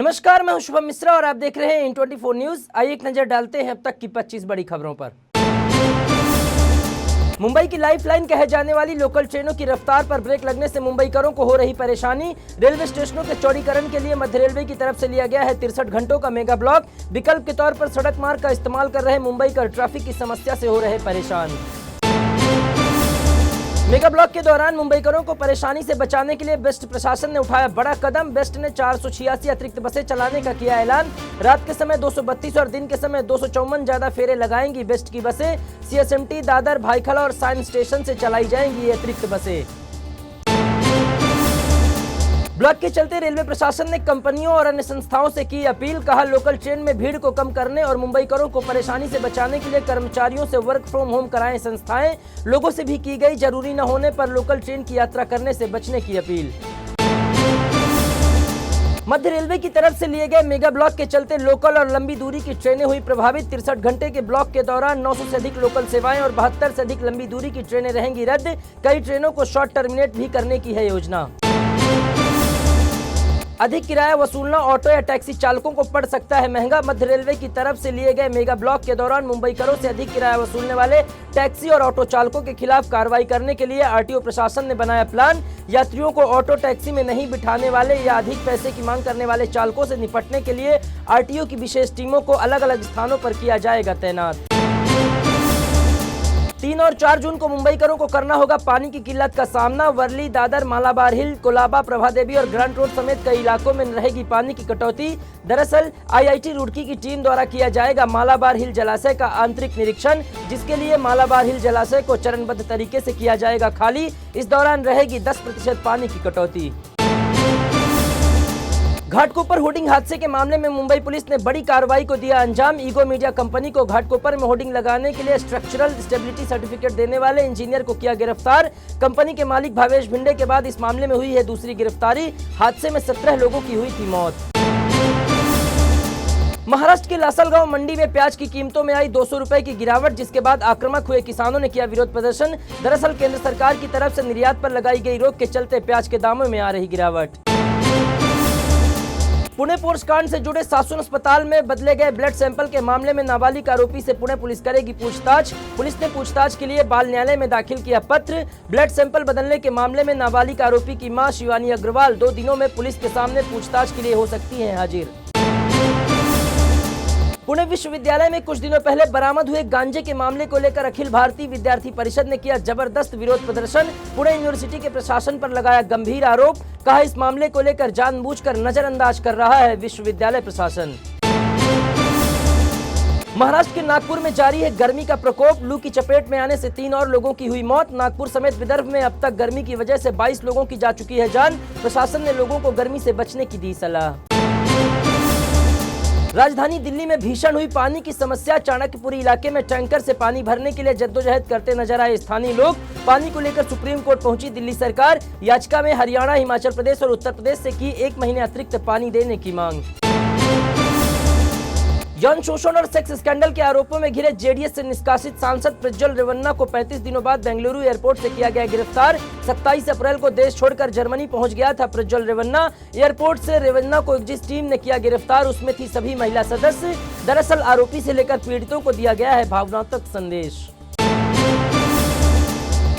नमस्कार, मैं हूं शुभम मिश्रा और आप देख रहे हैं इन24 न्यूज। आइए एक नजर डालते हैं अब तक की 25 बड़ी खबरों पर। मुंबई की लाइफलाइन कहे जाने वाली लोकल ट्रेनों की रफ्तार पर ब्रेक लगने से मुंबईकरों को हो रही परेशानी। रेलवे स्टेशनों के चौड़ीकरण के लिए मध्य रेलवे की तरफ से लिया गया है 63 घंटों का मेगा ब्लॉक। विकल्प के तौर पर सड़क मार्ग का इस्तेमाल कर रहे मुंबईकर ट्रैफिक की समस्या से हो रहे परेशान। मेगा ब्लॉक के दौरान मुंबईकरों को परेशानी से बचाने के लिए बेस्ट प्रशासन ने उठाया बड़ा कदम। बेस्ट ने 486 अतिरिक्त बसें चलाने का किया ऐलान। रात के समय 232 और दिन के समय 254 ज्यादा फेरे लगाएंगी बेस्ट की बसें। सीएसएमटी, दादर, भाईखला और साइंस स्टेशन से चलाई जाएंगी ये अतिरिक्त बसें। ब्लॉक के चलते रेलवे प्रशासन ने कंपनियों और अन्य संस्थाओं से की अपील। कहा, लोकल ट्रेन में भीड़ को कम करने और मुंबईकरों को परेशानी से बचाने के लिए कर्मचारियों से वर्क फ्रॉम होम कराएं संस्थाएं। लोगों से भी की गई जरूरी न होने पर लोकल ट्रेन की यात्रा करने से बचने की अपील। मध्य रेलवे की तरफ से लिए गए मेगा ब्लॉक के चलते लोकल और लंबी दूरी की ट्रेनें हुई प्रभावित। 63 घंटे के ब्लॉक के दौरान 900 से अधिक लोकल सेवाएं और 72 से अधिक लंबी दूरी की ट्रेनें रहेंगी रद्द। कई ट्रेनों को शॉर्ट टर्मिनेट भी करने की है योजना। अधिक किराया वसूलना ऑटो या टैक्सी चालकों को पड़ सकता है महंगा। मध्य रेलवे की तरफ से लिए गए मेगा ब्लॉक के दौरान मुंबईकरों से अधिक किराया वसूलने वाले टैक्सी और ऑटो चालकों के खिलाफ कार्रवाई करने के लिए आरटीओ प्रशासन ने बनाया प्लान। यात्रियों को ऑटो टैक्सी में नहीं बिठाने वाले या अधिक पैसे की मांग करने वाले चालकों से निपटने के लिए आरटीओ की विशेष टीमों को अलग अलग स्थानों पर किया जाएगा तैनात। 3 और 4 जून को मुंबईकरों को करना होगा पानी की किल्लत का सामना। वर्ली, दादर, मालाबार हिल, कोलाबा, प्रभादेवी और ग्रांट रोड समेत कई इलाकों में रहेगी पानी की कटौती। दरअसल आईआईटी रुड़की की टीम द्वारा किया जाएगा मालाबार हिल जलाशय का आंतरिक निरीक्षण, जिसके लिए मालाबार हिल जलाशय को चरणबद्ध तरीके से किया जाएगा खाली। इस दौरान रहेगी 10% पानी की कटौती। घाटकोपर होर्डिंग हादसे के मामले में मुंबई पुलिस ने बड़ी कार्रवाई को दिया अंजाम। ईगो मीडिया कंपनी को घाटकोपर में होर्डिंग लगाने के लिए स्ट्रक्चरल स्टेबिलिटी सर्टिफिकेट देने वाले इंजीनियर को किया गिरफ्तार। कंपनी के मालिक भावेश भिंडे के बाद इस मामले में हुई है दूसरी गिरफ्तारी। हादसे में 17 लोगों की हुई थी मौत। महाराष्ट्र के लासलगांव मंडी में प्याज की कीमतों में आई 200 रुपए की गिरावट, जिसके बाद आक्रामक हुए किसानों ने किया विरोध प्रदर्शन। दरअसल केंद्र सरकार की तरफ से निर्यात पर लगाई गई रोक के चलते प्याज के दामों में आ रही गिरावट। पुणे पोर्स कांड से जुड़े सासुन अस्पताल में बदले गए ब्लड सैंपल के मामले में नाबालिग आरोपी से पुणे पुलिस करेगी पूछताछ। पुलिस ने पूछताछ के लिए बाल न्यायालय में दाखिल किया पत्र। ब्लड सैंपल बदलने के मामले में नाबालिग आरोपी की मां शिवानी अग्रवाल 2 दिनों में पुलिस के सामने पूछताछ के लिए हो सकती हैं हाजिर। पुणे विश्वविद्यालय में कुछ दिनों पहले बरामद हुए गांजे के मामले को लेकर अखिल भारतीय विद्यार्थी परिषद ने किया जबरदस्त विरोध प्रदर्शन। पुणे यूनिवर्सिटी के प्रशासन पर लगाया गंभीर आरोप। कहा, इस मामले को लेकर जानबूझकर नजरअंदाज कर रहा है विश्वविद्यालय प्रशासन। महाराष्ट्र के नागपुर में जारी है गर्मी का प्रकोप। लू की चपेट में आने से 3 और लोगों की हुई मौत। नागपुर समेत विदर्भ में अब तक गर्मी की वजह से 22 लोगों की जा चुकी है जान। प्रशासन ने लोगों को गर्मी से बचने की दी सलाह। राजधानी दिल्ली में भीषण हुई पानी की समस्या। चाणक्यपुरी इलाके में टैंकर से पानी भरने के लिए जद्दोजहद करते नजर आए स्थानीय लोग। पानी को लेकर सुप्रीम कोर्ट पहुंची दिल्ली सरकार। याचिका में हरियाणा, हिमाचल प्रदेश और उत्तर प्रदेश से की 1 महीने अतिरिक्त पानी देने की मांग। यौन शोषण और सेक्स स्कैंडल के आरोपों में घिरे जेडीएस से निष्कासित सांसद प्रज्वल रेवन्ना को 35 दिनों बाद बेंगलुरु एयरपोर्ट से किया गया गिरफ्तार। 27 अप्रैल को देश छोड़कर जर्मनी पहुंच गया था प्रज्वल रेवन्ना। एयरपोर्ट से रेवन्ना को जिस टीम ने किया गिरफ्तार उसमें थी सभी महिला सदस्य। दरअसल आरोपी से लेकर पीड़ितों को दिया गया है भावनात्मक संदेश।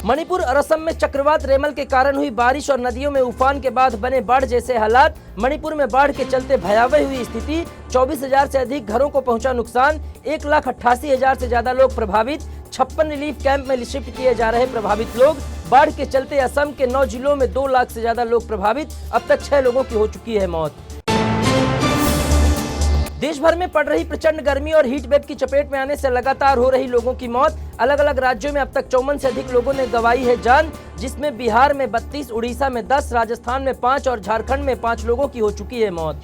मणिपुर और असम में चक्रवात रेमल के कारण हुई बारिश और नदियों में उफान के बाद बने बाढ़ जैसे हालात। मणिपुर में बाढ़ के चलते भयावह हुई स्थिति। 24,000 से अधिक घरों को पहुंचा नुकसान। 1,88,000 से ज्यादा लोग प्रभावित। 56 रिलीफ कैंप में शिफ्ट किए जा रहे प्रभावित लोग। बाढ़ के चलते असम के 9 जिलों में 2 लाख से ज्यादा लोग प्रभावित। अब तक 6 लोगों की हो चुकी है मौत। देश भर में पड़ रही प्रचंड गर्मी और हीट वेव की चपेट में आने से लगातार हो रही लोगों की मौत। अलग अलग राज्यों में अब तक 54 से अधिक लोगों ने गंवाई है जान, जिसमें बिहार में 32, उड़ीसा में 10, राजस्थान में 5 और झारखंड में 5 लोगों की हो चुकी है मौत।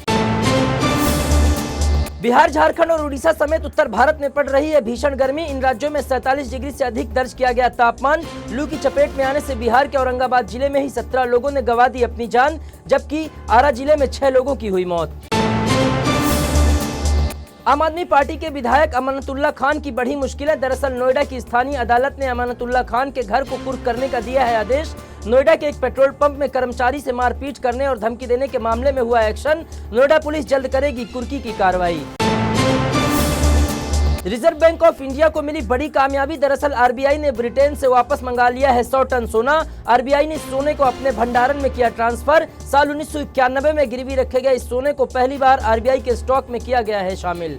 बिहार, झारखंड और उड़ीसा समेत उत्तर भारत में पड़ रही है भीषण गर्मी। इन राज्यों में 47 डिग्री से अधिक दर्ज किया गया तापमान। लू की चपेट में आने से बिहार के औरंगाबाद जिले में ही 17 लोगों ने गंवा दी अपनी जान, जबकि आरा जिले में 6 लोगों की हुई मौत। आम आदमी पार्टी के विधायक अमानतुल्लाह खान की बढ़ी मुश्किलें। दरअसल नोएडा की स्थानीय अदालत ने अमानतुल्लाह खान के घर को कुर्क करने का दिया है आदेश। नोएडा के एक पेट्रोल पंप में कर्मचारी से मारपीट करने और धमकी देने के मामले में हुआ एक्शन। नोएडा पुलिस जल्द करेगी कुर्की की कार्रवाई। रिजर्व बैंक ऑफ इंडिया को मिली बड़ी कामयाबी। दरअसल आरबीआई ने ब्रिटेन से वापस मंगा लिया है 100 टन सोना। आरबीआई ने इस सोने को अपने भंडारण में किया ट्रांसफर। साल 1991 में गिरवी रखे गए इस सोने को पहली बार आरबीआई के स्टॉक में किया गया है शामिल।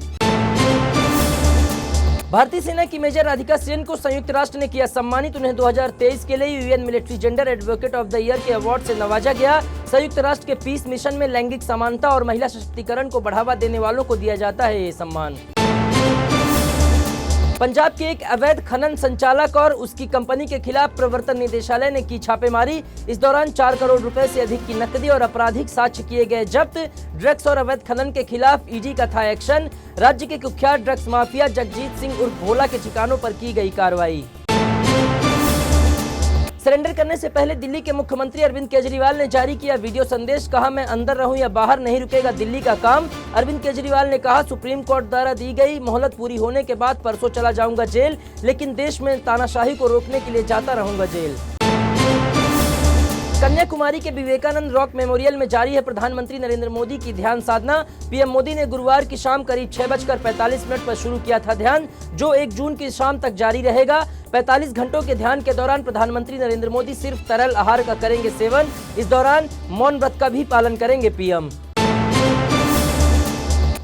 भारतीय सेना की मेजर राधिका सेन को संयुक्त राष्ट्र ने किया सम्मानित। उन्हें 2023 के लिए UN military gender advocate of the year के अवार्ड से नवाजा गया। संयुक्त राष्ट्र के पीस मिशन में लैंगिक समानता और महिला सशक्तिकरण को बढ़ावा देने वालों को दिया जाता है ये सम्मान। पंजाब के एक अवैध खनन संचालक और उसकी कंपनी के खिलाफ प्रवर्तन निदेशालय ने की छापेमारी। इस दौरान 4 करोड़ रुपए से अधिक की नकदी और आपराधिक साक्ष्य किए गए जब्त। ड्रग्स और अवैध खनन के खिलाफ ईडी का था एक्शन। राज्य के कुख्यात ड्रग्स माफिया जगजीत सिंह उर्फ भोला के ठिकानों पर की गई कार्रवाई। सरेंडर करने से पहले दिल्ली के मुख्यमंत्री अरविंद केजरीवाल ने जारी किया वीडियो संदेश। कहा, मैं अंदर रहूं या बाहर नहीं रुकेगा दिल्ली का काम। अरविंद केजरीवाल ने कहा, सुप्रीम कोर्ट द्वारा दी गई मोहलत पूरी होने के बाद परसों चला जाऊंगा जेल, लेकिन देश में तानाशाही को रोकने के लिए जाता रहूंगा जेल। कन्याकुमारी के विवेकानंद रॉक मेमोरियल में जारी है प्रधानमंत्री नरेंद्र मोदी की ध्यान साधना। पीएम मोदी ने गुरुवार की शाम करीब 6:45 पर शुरू किया था ध्यान, जो 1 जून की शाम तक जारी रहेगा। 45 घंटों के ध्यान के दौरान प्रधानमंत्री नरेंद्र मोदी सिर्फ तरल आहार का करेंगे सेवन। इस दौरान मौन व्रत का भी पालन करेंगे पीएम।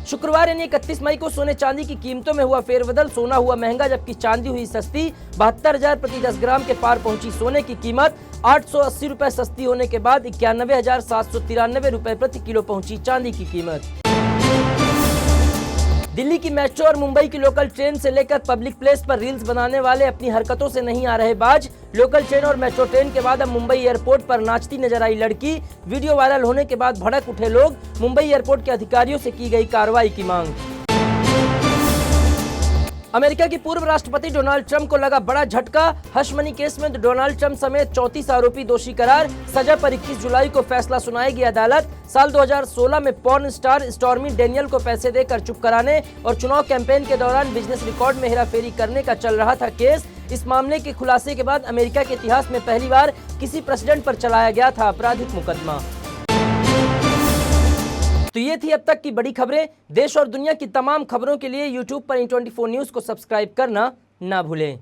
शुक्रवार यानी 31 मई को सोने चांदी की कीमतों में हुआ फेरबदल। सोना हुआ महंगा जबकि चांदी हुई सस्ती। 72,000 प्रति 10 ग्राम के पार पहुंची सोने की कीमत। 880 रुपए सस्ती होने के बाद 91,793 रुपए प्रति किलो पहुंची चांदी की कीमत। दिल्ली की मेट्रो और मुंबई की लोकल ट्रेन से लेकर पब्लिक प्लेस पर रील्स बनाने वाले अपनी हरकतों से नहीं आ रहे बाज। लोकल ट्रेन और मेट्रो ट्रेन के बाद अब मुंबई एयरपोर्ट पर नाचती नजर आई लड़की। वीडियो वायरल होने के बाद भड़क उठे लोग। मुंबई एयरपोर्ट के अधिकारियों से की गई कार्रवाई की मांग। अमेरिका के पूर्व राष्ट्रपति डोनाल्ड ट्रंप को लगा बड़ा झटका। हश मनी केस में डोनाल्ड ट्रंप समेत 34 आरोपी दोषी करार। सजा पर 21 जुलाई को फैसला सुनाएगी अदालत। साल 2016 में पॉर्न स्टार स्टॉर्मी डेनियल को पैसे देकर चुप कराने और चुनाव कैंपेन के दौरान बिजनेस रिकॉर्ड में हेराफेरी करने का चल रहा था केस। इस मामले के खुलासे के बाद अमेरिका के इतिहास में पहली बार किसी प्रेसिडेंट पर चलाया गया था आपराधिक मुकदमा। तो ये थी अब तक की बड़ी खबरें। देश और दुनिया की तमाम खबरों के लिए YouTube पर E24 न्यूज़ को सब्सक्राइब करना ना भूलें।